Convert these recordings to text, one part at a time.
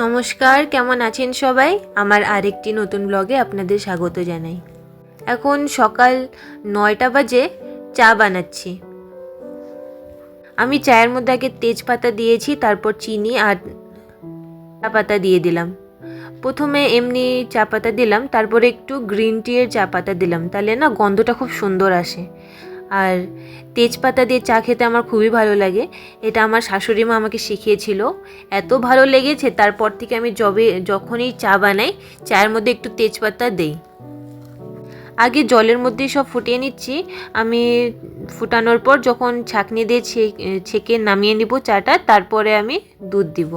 নমস্কার, কেমন আছেন সবাই? আমার আরেকটি নতুন ব্লগে আপনাদের স্বাগত জানাই। এখন সকাল ৯টা বাজে, চা বানাচ্ছি। আমি চায়ের মধ্যে আগে তেজপাতা দিয়েছি, তারপর চিনি আর চা পাতা দিয়ে দিলাম। প্রথমে এমনি চা পাতা দিলাম, তারপরে একটু গ্রিন টি এর চা পাতা দিলাম, তাহলে না গন্ধটা খুব সুন্দর আসে। আর তেজপাতা দিয়ে চা খেতে আমার খুবই ভালো লাগে। এটা আমার শাশুড়ি মা আমাকে শিখিয়েছিল, এত ভালো লেগেছে তারপর থেকে আমি যখনই চা বানাই চায়ের মধ্যে একটু তেজপাতা দেই। আগে জলের মধ্যেই সব ফুটিয়ে নিচ্ছি। আমি ফুটানোর পর যখন ছাঁকনি দিয়ে ছেঁকে নামিয়ে নিব চাটা, তারপরে আমি দুধ দিব।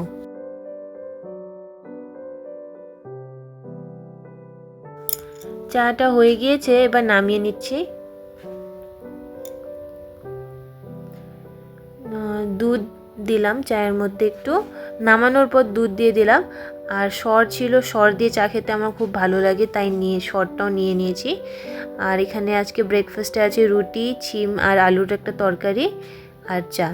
চাটা হয়ে গিয়েছে, এবার নামিয়ে নিচ্ছি। দুধ দিলাম চায়ের মধ্যে একটু, নামানোর পর দুধ দিয়ে দিলাম। আর সর ছিল, সর দিয়ে চা খেতে আমার খুব ভালো লাগে, তাই সরটাও নিয়ে নিয়েছি। আর এখানে আজকে ব্রেকফাস্টে আছে রুটি, শিম আর আলুর একটা তরকারি আর চা।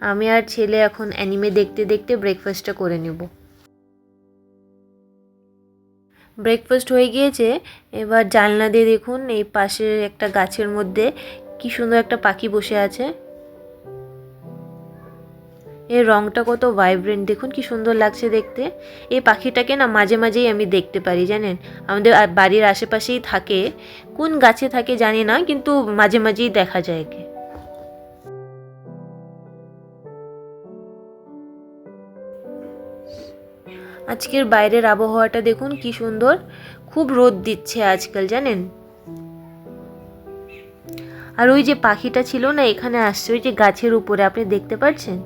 আমি আর ছেলে এখন অ্যানিমে দেখতে দেখতে ব্রেকফাস্টটা করে নেব। ব্রেকফাস্ট হয়ে গিয়েছে, এবার জানলা দিয়ে দেখুন এই পাশের একটা গাছের মধ্যে কি সুন্দর একটা পাখি বসে আছে। এর রংটা কত ভাইব্রেন্ট, দেখুন কি সুন্দর লাগছে দেখতে। এই পাখিটাকে না মাঝে মাঝেই আমি দেখতে পারি, জানেন, আমাদের বাড়ির আশেপাশেই থাকে। কোন গাছে থাকে জানি না, কিন্তু মাঝে মাঝেই দেখা যায় একে। আজকের বাইরের আবহাওয়াটা দেখুন কি সুন্দর, খুব রোদ দিচ্ছে আজকাল, জানেন। আর ওই যে পাখিটা ছিল না এখানে আসছে, ওই যে গাছের উপরে আপনি দেখতে পাচ্ছেন,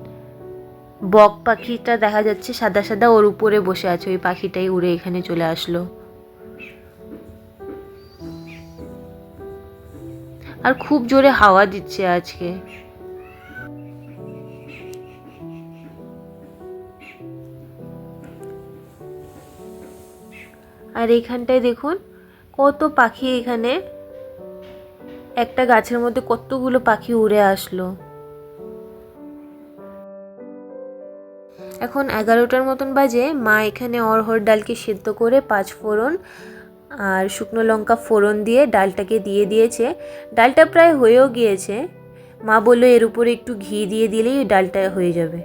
বক পাখিটা দেখা যাচ্ছে সাদা সাদা, ওর উপরে বসে আছে। ওই পাখিটাই উড়ে এখানে চলে আসলো। আর খুব জোরে হাওয়া দিচ্ছে আজকে। আর এইখানটায় দেখুন কত পাখি, এখানে একটা গাছের মধ্যে কতগুলো পাখি উড়ে আসলো। এখন 11টার মতন বাজে। মা এখানে অড়হর ডালকে সেদ্ধ করে 5 ফোড়ন আর শুকনো লঙ্কা ফোড়ন দিয়ে ডালটাকে দিয়ে দিয়েছে। ডালটা প্রায় হয়েও গিয়েছে। মা বললো এর উপরে একটু ঘি দিয়ে দিলেই ডালটা হয়ে যাবে।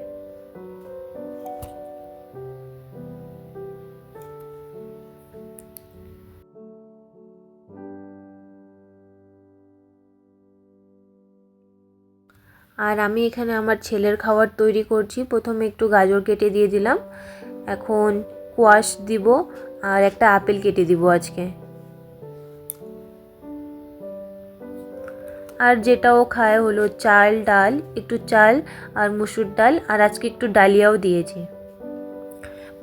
আর আমি এখানে আমার ছেলের খাবার তৈরি করছি। প্রথমে একটু গাজর কেটে দিয়ে দিলাম, এখন কোয়াশ দিব আর একটা আপেল কেটে দিব আজকে। আর যেটা ও খায় হলো চাল ডাল, একটু চাল আর মুসুর ডাল, আর আজকে একটু ডালিয়াও দিয়েছি।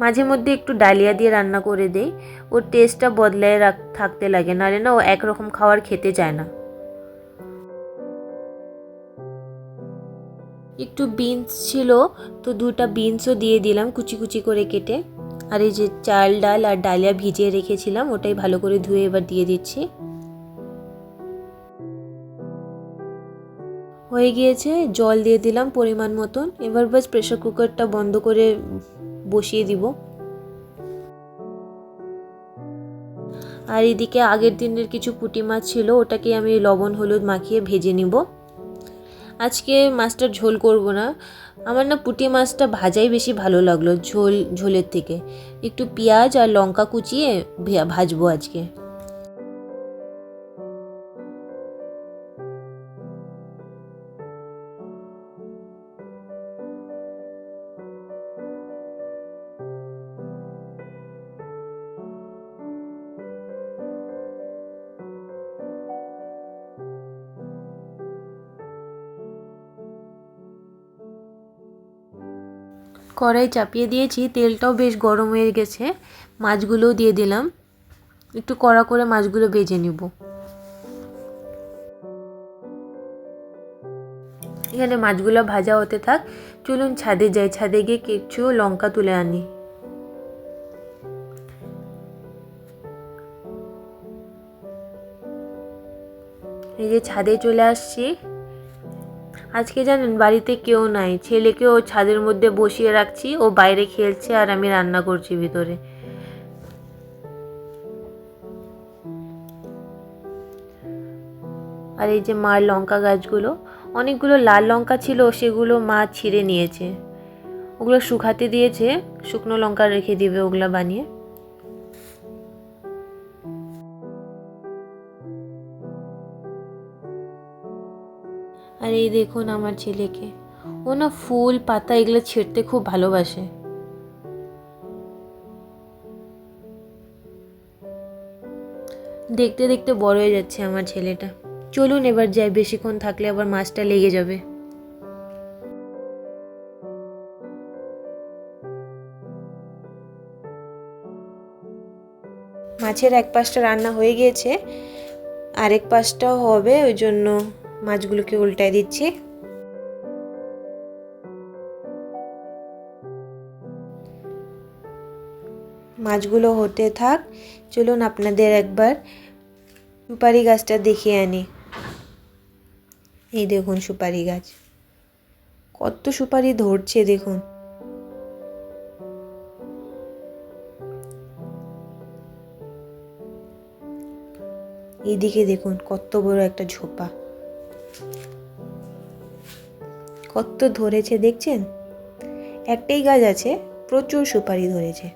মাঝে মধ্যে একটু ডালিয়া দিয়ে রান্না করে দেই, ওর টেস্টটা বদলায় থাকতে লাগে, নাহলে না ও একরকম খাবার খেতে চায় না। একটু বিনস ছিল, তো 2টা বিনসও দিয়ে দিলাম কুচি কুচি করে কেটে। আর এই যে চাল ডাল আর ডালিয়া ভিজিয়ে রেখেছিলাম, ওটাই ভালো করে ধুয়ে এবার দিয়ে দিচ্ছি। হয়ে গিয়েছে, জল দিয়ে দিলাম পরিমাণ মতন। এবার বাস প্রেসার কুকারটা বন্ধ করে বসিয়ে দিব। আর এদিকে আগের দিনের কিছু পুঁটি মাছ ছিল, ওটাকে আমি লবণ হলুদ মাখিয়ে ভেজে নিব। আজকে মাছটার ঝোল করব না, আমার না পুঁটি মাছটা ভাজাই বেশি ভালো লাগলো ঝোলের থেকে। একটু পেঁয়াজ আর লঙ্কা কুচিয়ে ভাজবো আজকে। কড়াই চাপিয়ে দিয়েছি, তেলটাও বেশ গরম হয়ে গেছে। মাছগুলোও দিয়ে দিলাম, একটু কড়া করে মাছগুলো ভেজে নিব। এখানে মাছগুলো ভাজা হতে থাক, চলুন ছাদে যাই, ছাদে গিয়ে কিছু লঙ্কা তুলে আনি। এই যে ছাদে চলে আসছি। আজকে জানেন বাড়িতে কেউ নাই, ছেলেকেও ছাদের মধ্যে বসিয়ে রাখছি, ও বাইরে খেলছে আর আমি রান্না করছি ভিতরে। আর এই যে মার লঙ্কা গাছগুলো, অনেকগুলো লাল লঙ্কা ছিল, সেগুলো মা ছিঁড়ে নিয়েছে, ওগুলো শুকাতে দিয়েছে, শুকনো লঙ্কা রেখে দিবে ওগুলো বানিয়ে। আর এই দেখুন আমার ছেলেকে, ও না ফুল পাতা এগুলো ছিঁড়তে খুব ভালোবাসে। দেখতে দেখতে বড় হয়ে যাচ্ছে আমার ছেলেটা। চলুন এবার যাই, বেশিক্ষণ থাকলে আবার মাছটা লেগে যাবে। মাছের এক পাশটা রান্না হয়ে গিয়েছে, আরেক পাশটাও হবে, ওই জন্য মাছগুলোকে উল্টায় দিচ্ছি। মাছগুলো হতে থাক, চলুন আপনাদের একবার সুপারি গাছটা দেখিয়ে আনি। এই দেখুন সুপারি গাছ, কত সুপারি ধরছে দেখুন। এইদিকে দেখুন কত বড় একটা ঝোপা, কত ধরেছে দেখছেন। একটাই গাছ আছে, প্রচুর সুপারি ধরেছে।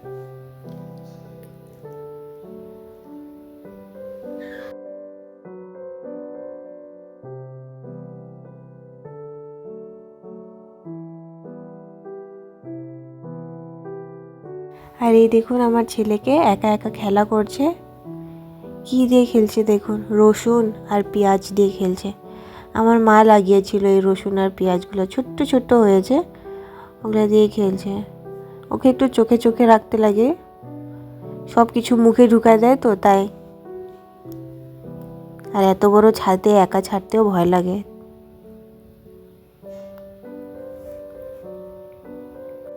আর এই দেখুন আমার ছেলেকে একা একা খেলা করছে, কি দিয়ে খেলছে দেখুন, রসুন আর পেঁয়াজ দিয়ে খেলছে। আমার মা লাগিয়েছিল এই রসুন আর পেঁয়াজগুলো, ছোট্ট ছোট্ট হয়েছে, ওগুলো দিয়ে খেলছে। ওকে একটু চোখে চোখে রাখতে লাগে, সব কিছু মুখে ঢুকায় দেয় তো তাই। আর এত বড় ছাদে একা ছাড়তেও ভয় লাগে।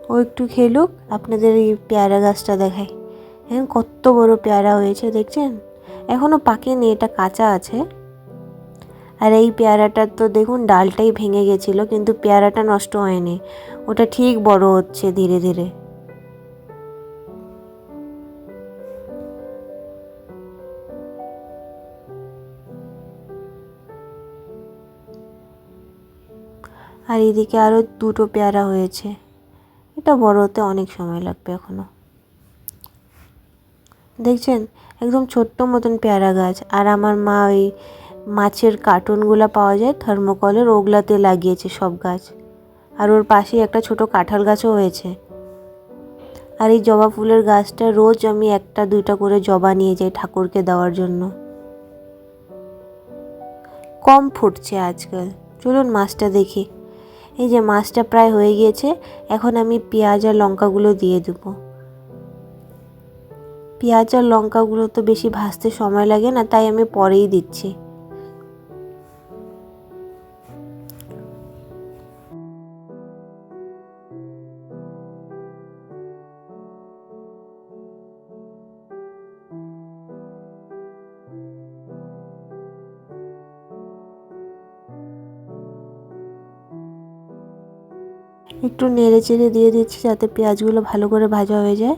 ও একটু খেলুক, আপনাদের এই পেয়ারা গাছটা দেখাই। এখন কত বড় পেয়ারা হয়েছে দেখছেন, এখনো পাকেনি, এটা কাঁচা আছে। আর এই পেয়ারাটার তো দেখুন ডালটাই ভেঙে গেছিলো, কিন্তু পেয়ারাটা নষ্ট হয়নি, ওটা ঠিক বড় হচ্ছে ধীরে ধীরে। আর এদিকে আরও দুটো পেয়ারা হয়েছে, এটা বড় হতে অনেক সময় লাগবে এখনো। দেখছেন একদম ছোট্ট মতন পেয়ারা গাছ। আর আমার মা ওই মাছের কার্টুনগুলো পাওয়া যায় থার্মোকলের, ওগুলাতে লাগিয়েছে সব গাছ। আর ওর পাশেই একটা ছোট কাঁঠাল গাছও হয়েছে। আর এই জবা ফুলের গাছটা রোজ আমি একটা দুইটা করে জবা নিয়ে যাই ঠাকুরকে দেওয়ার জন্য। কম ফুটছে আজকাল। চলুন মাছটা দেখি। এই যে মাছটা প্রায় হয়ে গিয়েছে, এখন আমি পেঁয়াজ আর লঙ্কাগুলো দিয়ে দেবো। পেঁয়াজ আর লঙ্কাগুলো তো বেশি ভাজতে সময় লাগে না, তাই আমি পরেই দিচ্ছি। একটু নেড়ে চেড়ে দিয়ে দিচ্ছি যাতে পেঁয়াজগুলো ভালো করে ভাজা হয়ে যায়।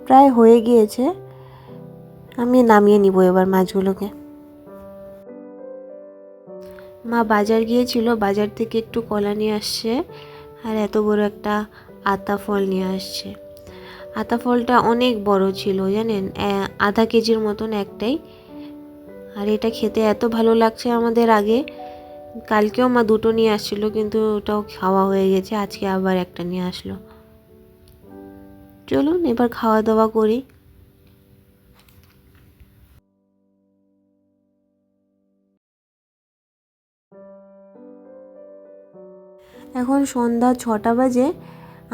প্রায় হয়ে গিয়েছে, আমি নামিয়ে নিব এবার মাছগুলোকে। মা বাজার গিয়েছিল, বাজার থেকে একটু কলা নিয়ে আসছে আর এত বড় একটা আতা ফল নিয়ে আসছে। আতা ফলটা অনেক বড় ছিল জানেন, আধা কেজির মতন একটাই। আর এটা খেতে এত ভালো লাগছে আমাদের। আগে কালকেও মা দুটো নিয়ে আসছিল, কিন্তু ওটাও খাওয়া হয়ে গেছে, আজকে আবার একটা নিয়ে আসলো। চলুন এবার খাওয়া দাওয়া করি। এখন সন্ধ্যা 6টা বাজে।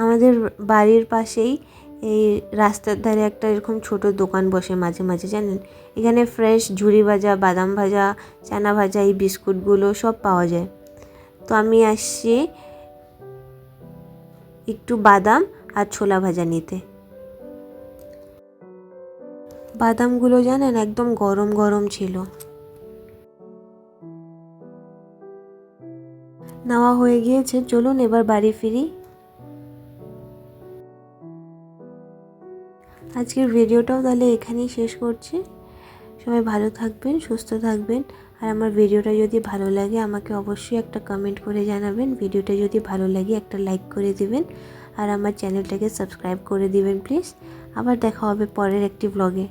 আমাদের বাড়ির পাশেই এই রাস্তার ধারে একটা এরকম ছোট দোকান বসে মাঝে মাঝে জানেন। এখানে ফ্রেশ ঝুরি ভাজা, বাদাম ভাজা, চানা ভাজা, এই বিস্কুটগুলো সব পাওয়া যায়। তো আমি আসছি একটু বাদাম আর ছোলা ভাজা নিতে। বাদামগুলো জানেন একদম গরম গরম ছিল। নেওয়া হয়ে গিয়েছে, চলুন এবার বাড়ি ফিরি। আজকের ভিডিওটাও তাহলে এখানেই শেষ করছি। সবাই ভালো থাকবেন, সুস্থ থাকবেন। আর আমার ভিডিওটা যদি ভালো লাগে আমাকে অবশ্যই একটা কমেন্ট করে জানাবেন। ভিডিওটা যদি ভালো লাগে একটা লাইক করে দিবেন আর আমার চ্যানেলটাকে সাবস্ক্রাইব করে দিবেন প্লিজ। আবার দেখা হবে পরের একটি ব্লগে।